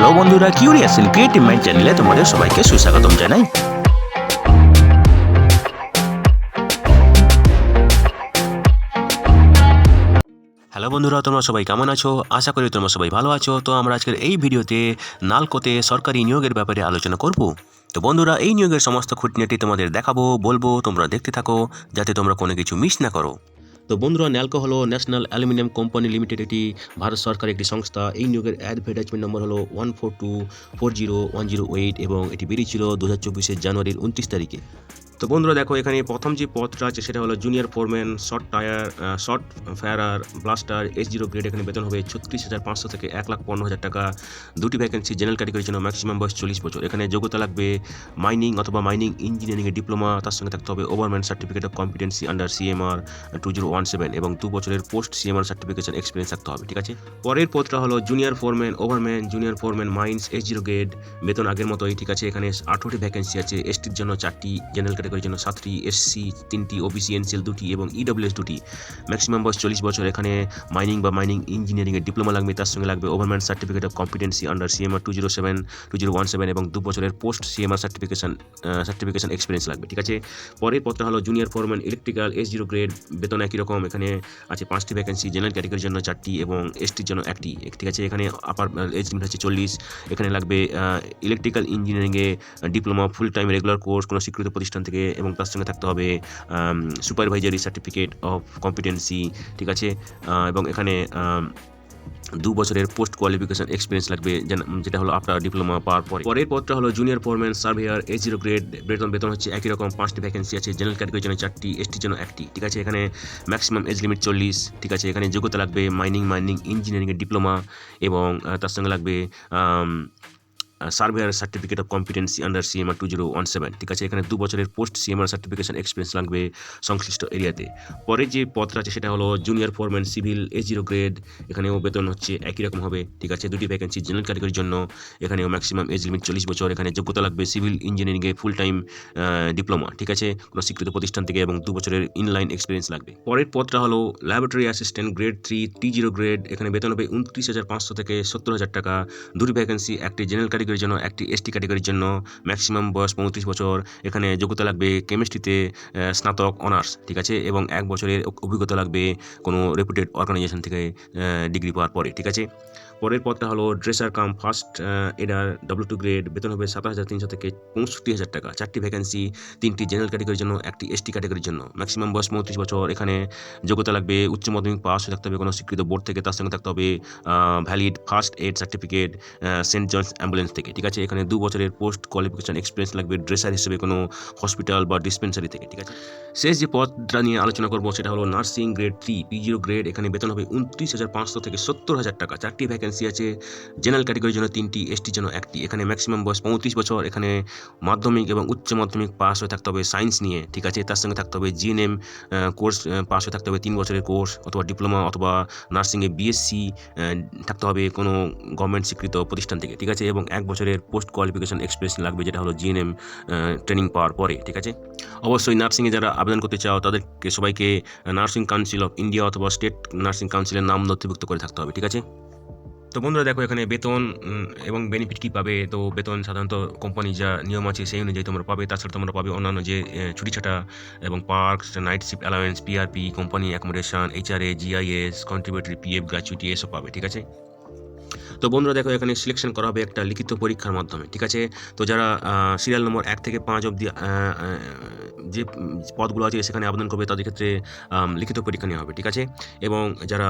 Hello বন্ধুরা, curious and creative mind চ্যানেলে তোমাদের সবাইকে সুস্বাগতম জানাই। হ্যালো বন্ধুরা, তোমরা সবাই কেমন আছো? আশা করি তোমরা সবাই ভালো আছো। তো আমরা আজকের এই ভিডিওতে নালকোতে সরকারি নিয়োগের ব্যাপারে আলোচনা করব। তো বন্ধুরা, এই নিয়োগের সমস্ত খুঁটিনাটি তোমাদের দেখাবো, বলবো, তোমরা দেখতে থাকো যাতে তোমরা কোনো কিছু মিস না করো। তো বন্ধুরা, ন্যালকো হলো ন্যাশনাল অ্যালুমিনিয়াম কোম্পানি লিমিটেড, একটি ভারত সরকারের একটি সংস্থা। এই নিয়োগের অ্যাডভার্টাইজমেন্ট নম্বর হলো 14240108 এবং এটি বেরিয়েছিল 2024 জানুয়ারির 29 তারিখে। তো বন্ধুরা দেখো, এখানে প্রথম যে পদটা আছে সেটা হলো junior foreman short firer blaster S0 grade. এখানে বেতন হবে 36,500 থেকে 1,15,000 টাকা। দুটি ভ্যাকেন্সি, জেনারেল ক্যাটাগরির জন্য ম্যাক্সিমাম বয়স 40 বছর। এখানে যোগ্যতা লাগবে মাইনিং অথবা মাইনিং ইঞ্জিনিয়ারিংয়ের ডিপ্লোমা, তার সঙ্গে থাকতে হবে overman certificate of competency under CMR 2017 এবং 2 বছরের পোস্ট CMR সার্টিফিকেশন এক্সপিরিয়েন্স থাকতে হবে। ঠিক আছে, পরের পদটা হলো junior foreman overman junior foreman mines S0 grade. বেতন আগের মতোই। ঠিক আছে, এখানে 18টি ভ্যাকেন্সি আছে। STর জন্য 4টি, জেনারেল ক্যাটাগরির জন্য 7টি, SC 3টি, OBC NCL 2টি এবং EWS 2টি। ম্যাক্সিমাম বয়স 40 বছর। এখানে মাইনিং বা মাইনিং ইঞ্জিনিয়ারিংয়ের ডিপ্লোমা লাগবে, তার সঙ্গে লাগবে overman certificate of competency under CMR 2017 এবং 2 বছরের পোস্ট CMR সার্টিফিকেশন এক্সপিরিয়েন্স লাগবে। ঠিক আছে, পরের পদটা হলো junior foreman electrical S0 grade. বেতন একই রকম। এখানে আছে 5টি ভ্যাকেন্সি, জেনারেল ক্যাটাগরির জন্য 4টি এবং STর জন্য 1টি। ঠিক আছে, এখানে আপার এজ লিমিট হচ্ছে 40। এখানে লাগবে ইলেকট্রিক্যাল ইঞ্জিনিয়ারিংয়ে diploma, full time regular course কোনো স্বীকৃত প্রতিষ্ঠান থেকে, এবং তার সঙ্গে থাকতে হবে সুপারভাইজারি সার্টিফিকেট অফ কম্পিটেন্সি। ঠিক আছে, এবং এখানে 2 বছরের পোস্ট কোয়ালিফিকেশন এক্সপিরিয়েন্স লাগবে, যেটা হলো আফটার ডিপ্লোমা পাওয়ার পরে। পরের পদটা হলো junior foreman surveyor S0 grade. বেতন হচ্ছে একই রকম। 5টি ভ্যাকেন্সি আছে, জেনারেল ক্যাটাগরির জন্য 4টি, STর জন্য 1টি। ঠিক আছে, এখানে ম্যাক্সিমাম এজ লিমিট 40। ঠিক আছে, এখানে যোগ্যতা লাগবে মাইনিং ইঞ্জিনিয়ারিংয়ের ডিপ্লোমা এবং তার সঙ্গে লাগবে surveyor certificate of competency under CMR 2017। ঠিক আছে, এখানে 2 বছরের পোস্ট CMR সার্টিফিকেশন এক্সপিরিয়েন্স লাগবে সংশ্লিষ্ট এরিয়াতে। পরের যে পদটা আছে সেটা হলো junior foreman civil S0 grade. এখানেও বেতন হচ্ছে একই রকম হবে। ঠিক আছে, 2টি ভ্যাকেন্সি, জেনারেল ক্যাটাগরির জন্য। এখানেও ম্যাক্সিমাম এজ লিমিট 40 বছর। এখানে যোগ্যতা লাগবে সিভিল ইঞ্জিনিয়ারিংয়ে ফুল টাইম ডিপ্লোমা। ঠিক আছে, কোনো স্বীকৃত প্রতিষ্ঠান থেকে, এবং 2 বছরের ইনলাইন এক্সপিরিয়েন্স লাগবে। পরের পদটা হলো laboratory assistant grade 3 T0 grade. এখানে বেতন হবে 29,500 থেকে 70,000 টাকা। 2টি ভ্যাকেন্সি, একটি জেনারেল ক্যাটাগরির জন্য, একটি ST ক্যাটাগরির জন্য। ম্যাক্সিমাম বয়স 35 বছর। এখানে যোগ্যতা লাগবে কেমিস্ট্রিতে স্নাতক অনার্স। ঠিক আছে, এবং 1 বছরের অভিজ্ঞতা লাগবে কোনো রেপুটেড অর্গানাইজেশন থেকে ডিগ্রি পাওয়ার পরে। ঠিক আছে, পরের পদটা হলো dresser cum first aider W2 grade. বেতন হবে 27,300 থেকে 65,000 টাকা। 4টি ভ্যাকেন্সি, 3টি জেনারেল ক্যাটাগরির জন্য, একটি ST ক্যাটাগরির জন্য। ম্যাক্সিমাম বয়স 35 বছর। এখানে যোগ্যতা লাগবে উচ্চ মাধ্যমিক পাস হয়ে থাকতে হবে কোনো স্বীকৃত বোর্ড থেকে, তার সঙ্গে থাকতে হবে valid first aid certificate saint John's ambulance থেকে। ঠিক আছে, এখানে 2 বছরের পোস্ট কোয়ালিফিকেশন এক্সপিরিয়েন্স লাগবে ড্রেসার হিসেবে কোনো হসপিটাল বা ডিসপেন্সারি থেকে। ঠিক আছে, শেষ যে পদটা নিয়ে আলোচনা করবো সেটা হলো নার্সিং গ্রেড 3 P0 গ্রেড। এখানে বেতন হবে 29,500 থেকে 70,000 টাকা। 4টি ভ্যাকেন্সি আছে, জেনারেল ক্যাটাগরির জন্য 3টি, STর জন্য 1টি। এখানে ম্যাক্সিমাম বয়স 35 বছর। এখানে মাধ্যমিক এবং উচ্চ মাধ্যমিক পাস হয়ে থাকতে হবে সায়েন্স নিয়ে। ঠিক আছে, তার সঙ্গে থাকতে হবে GNM কোর্স পাস হয়ে থাকতে হবে 3 বছরের কোর্স অথবা ডিপ্লোমা অথবা নার্সিংয়ে BSc থাকতে হবে কোনো গভর্নমেন্ট স্বীকৃত প্রতিষ্ঠান থেকে। ঠিক আছে, এবং 1 বছরের পোস্ট কোয়ালিফিকেশন এক্সপিরিয়েন্স লাগবে, যেটা হলো GNM ট্রেনিং পাওয়ার পরে। ঠিক আছে, অবশ্যই নার্সিংয়ে যারা আবেদন করতে চাও তাদেরকে সবাইকে নার্সিং কাউন্সিল অফ ইন্ডিয়া অথবা স্টেট নার্সিং কাউন্সিলের নাম নথিভুক্ত করে থাকতে হবে। ঠিক আছে, তো বন্ধুরা দেখো, এখানে বেতন এবং বেনিফিট কী পাবে। তো বেতন সাধারণত কোম্পানি যা নিয়ম আছে সেই অনুযায়ী তোমরা পাবে। তাছাড়া তোমরা পাবে অন্যান্য যে ছুটিছাটা এবং parks, night shift allowance, PRP, company accommodation, HRA, GIS, contributory PF, gratuity, এসব পাবে। ঠিক আছে, তো বন্ধুরা দেখো, এখানে সিলেকশন করা হবে একটা লিখিত পরীক্ষার মাধ্যমে। ঠিক আছে, তো যারা সিরিয়াল নম্বর 1 থেকে 5 অবধি যে পদগুলো আছে সেখানে আবেদন করবে তাদের ক্ষেত্রে লিখিত পরীক্ষা নেওয়া হবে। ঠিক আছে, এবং যারা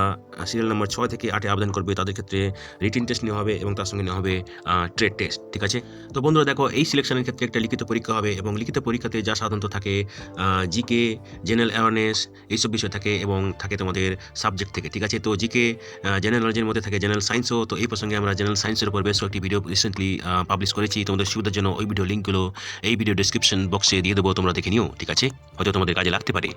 সিরিয়াল নম্বর 6 থেকে 8 আবেদন করবে তাদের ক্ষেত্রে রিটিন টেস্ট নেওয়া হবে এবং তার সঙ্গে নেওয়া হবে ট্রেড টেস্ট। ঠিক আছে, তো বন্ধুরা দেখো, এই সিলেকশনের ক্ষেত্রে একটা লিখিত পরীক্ষা হবে এবং লিখিত পরীক্ষাতে যা সাধারণত থাকে GK, জেনারেল অ্যাওয়ারনেস, এইসব বিষয় থাকে এবং থাকে তোমাদের সাবজেক্ট থেকে। ঠিক আছে, তো GK জেনারেল নলেজের মধ্যে থাকে জেনারেল সায়েন্সও। তো এই প্রসঙ্গে আমরা জেনারেল সায়েন্সের উপর বেশ কয়েকটি ভিডিও রিসেন্টলি পাবলিশ করেছি। তোমাদের সুবিধার জন্য ওই ভিডিও লিঙ্কগুলো এই ভিডিও ডেসক্রিপশন বক্সে দিয়ে দেবো, তোমরা দেখে নিও। ঠিক আছে, হয়তো তোমাদের কাজে লাগতে পারে।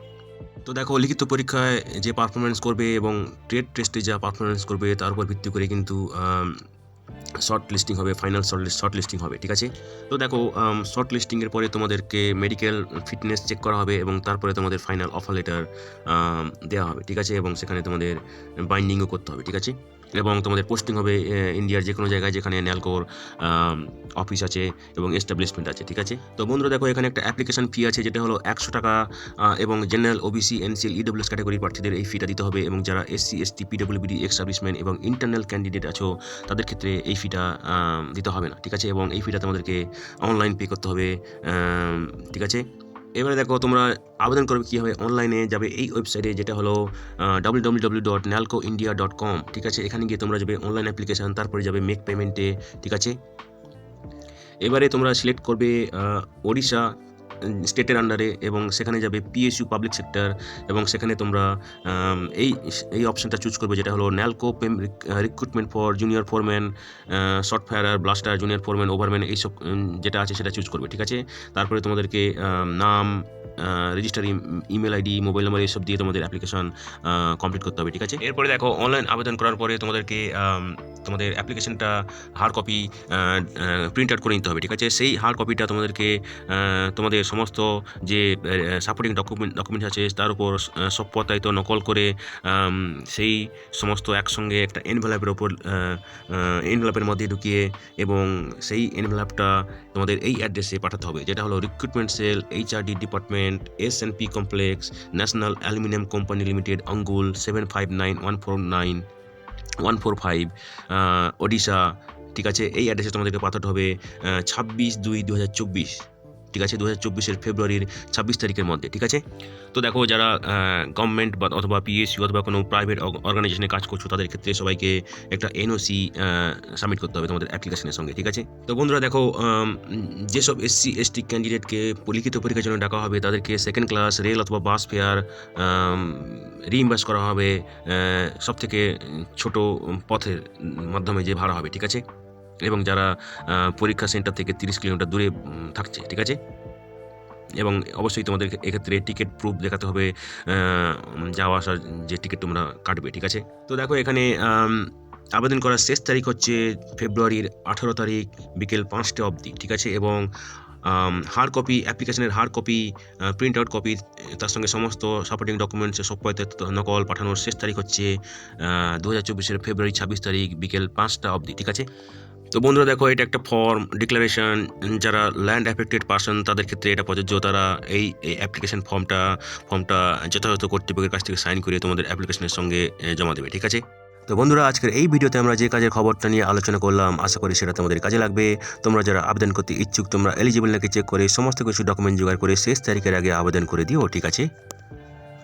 তো দেখো, লিখিত পরীক্ষায় যে পারফরমেন্স করবে এবং ট্রেড টেস্টে যা পারফরমেন্স করবে তার উপর ভিত্তি করে কিন্তু শর্ট লিস্টিং হবে, ফাইনাল শর্ট লিস্টিং হবে। ঠিক আছে, তো দেখো, শর্ট লিস্টিংয়ের পরে তোমাদেরকে মেডিকেল ফিটনেস চেক করা হবে এবং তারপরে তোমাদের ফাইনাল অফার লেটার দেওয়া হবে। ঠিক আছে, এবং সেখানে তোমাদের বাইন্ডিংও করতে হবে। ঠিক আছে, এবং তোমাদের পোস্টিং হবে ইন্ডিয়ার যে কোনো জায়গায় যেখানে ন্যালকোর অফিস আছে এবং এস্টাবলিশমেন্ট আছে, ঠিক আছে। তো বন্ধুরা দেখো এখানে একটা অ্যাপ্লিকেশন ফি আছে যেটা হলো 100 টাকা, এবং জেনারেল ওবিসি এনসিএল ইডব্লিউএস ক্যাটাগরির প্রার্থীদের এই ফিটা দিতে হবে, এবং যারা এসসি এসটি পিডব্লিউবিডি এস্টাবলিশমেন্ট এবং ইন্টারনাল ক্যান্ডিডেট আছো তাদের ক্ষেত্রে এই ফিটা দিতে হবে না, ঠিক আছে। এবং এই ফিটা তোমাদেরকে অনলাইন পে করতে হবে, ঠিক আছে। এবারে দেখো তোমরা আবেদন করবে কীভাবে, অনলাইনে যাবে এই ওয়েবসাইটে যেটা হলো www.nalcoindia.com, ঠিক আছে। এখানে গিয়ে তোমরা যাবে অনলাইন অ্যাপ্লিকেশান, তারপরে যাবে মেক পেমেন্টে, ঠিক আছে। এবারে তোমরা সিলেক্ট করবে ওড়িশা স্টেটের আন্ডারে, এবং সেখানে যাবে পিএসইউ পাবলিক সেক্টর, এবং সেখানে তোমরা এই অপশানটা চুজ করবে যেটা হলো NALCO recruitment for junior foreman, short fire, blaster, junior foreman, overman, এইসব যেটা আছে সেটা চুজ করবে, ঠিক আছে। তারপরে তোমাদেরকে নাম, register email ID, mobile number এইসব দিয়ে তোমাদের অ্যাপ্লিকেশন কমপ্লিট করতে হবে, ঠিক আছে। এরপরে দেখো অনলাইন আবেদন করার পরে তোমাদেরকে তোমাদের অ্যাপ্লিকেশনটা হার্ড কপি প্রিন্ট আউট করে নিতে হবে, ঠিক আছে। সেই হার্ড কপিটা তোমাদেরকে তোমাদের সমস্ত যে সাপোর্টিং ডকুমেন্টস আছে তার উপর সপ্তাহিত নকল করে সেই সমস্ত একসঙ্গে একটা এনভেলপের মধ্যে ঢুকিয়ে, এবং সেই এনভেলপটা তোমাদের এই অ্যাড্রেসে পাঠাতে হবে যেটা হলো recruitment cell, HRD department, S and P complex, national aluminium company limited, Angul 759145 Odisha, ঠিক আছে। এই অ্যাড্রেসে তোমাদেরকে পাঠাতে হবে 26/2/2024, ঠিক আছে, 2024 ফেব্রুয়ারির 26 তারিখের মধ্যে, ঠিক আছে। তো দেখো যারা গভর্নমেন্ট বা অথবা পিএসইউ অথবা কোনো প্রাইভেট অর্গানাইজেশনে কাজ করছো তাদের ক্ষেত্রে সবাইকে একটা এনওসি সাবমিট করতে হবে তোমাদের অ্যাপ্লিকেশনের সঙ্গে, ঠিক আছে। তো বন্ধুরা দেখো যেসব এসসি এসটি ক্যান্ডিডেটকে লিখিত পরীক্ষার জন্য ডাকা হবে তাদেরকে সেকেন্ড ক্লাস রেল অথবা বাস ফেয়ার রিইম্বার্স করা হবে, সবথেকে ছোট পথের মাধ্যমে যে ভাড়া হবে, ঠিক আছে। এবং যারা পরীক্ষা সেন্টার থেকে 30 কিলোমিটার দূরে থাকছে, ঠিক আছে। এবং অবশ্যই তোমাদের এক্ষেত্রে টিকিট প্রুফ দেখাতে হবে, যাওয়া আসার যে টিকিট তোমরা কাটবে, ঠিক আছে। তো দেখো এখানে আবেদন করার শেষ তারিখ হচ্ছে ফেব্রুয়ারির 18 তারিখ বিকেল 5টা অবধি, ঠিক আছে। এবং হার্ড কপি অ্যাপ্লিকেশনের hard copy, print out copy, তার সঙ্গে সমস্ত সাপোর্টিং ডকুমেন্টস নকল পাঠানোর শেষ তারিখ হচ্ছে 2024 ফেব্রুয়ারি 26 তারিখ বিকেল 5টা অবধি, ঠিক আছে। তো বন্ধুরা দেখো এটা একটা ফর্ম ডিক্লারেশন, যারা ল্যান্ড অ্যাফেক্টেড পার্সন তাদের ক্ষেত্রে এটা প্রযোজ্য, তারা এই অ্যাপ্লিকেশন ফর্মটা যথাযথ কর্তৃপক্ষের কাছ থেকে সাইন করে তোমাদের অ্যাপ্লিকেশনের সঙ্গে জমা দেবে, ঠিক আছে। তো বন্ধুরা আজকের এই ভিডিওতে আমরা যে কাজের খবরটা নিয়ে আলোচনা করলাম আশা করি সেটা তোমাদের কাজে লাগবে। তোমরা যারা আবেদন করতে ইচ্ছুক তোমরা এলিজিবল নাকি চেক করে সমস্ত কিছু ডকুমেন্ট জোগাড় করে শেষ তারিখের আগে আবেদন করে দিও, ঠিক আছে।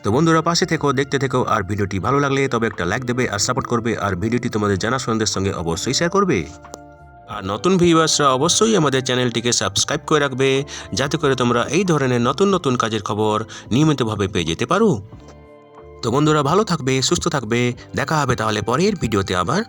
তো বন্ধুরা পাশে থেকো, দেখতে থেকো, আর ভিডিওটি ভালো লাগলে তবে একটা লাইক দেবে আর সাপোর্ট করবে, আর ভিডিওটি তোমাদের জানাশোনাদের সঙ্গে অবশ্যই শেয়ার করবে। আর নতুন ভিউয়ার্সরা অবশ্যই আমাদের চ্যানেলটিকে সাবস্ক্রাইব করে রাখবে যাতে করে তোমরা এই ধরনের নতুন নতুন কাজের খবর নিয়মিতভাবে পেয়ে যেতে পারো। তো বন্ধুরা ভালো থাকবে, সুস্থ থাকবে, দেখা হবে তাহলে পরের ভিডিওতে আবার।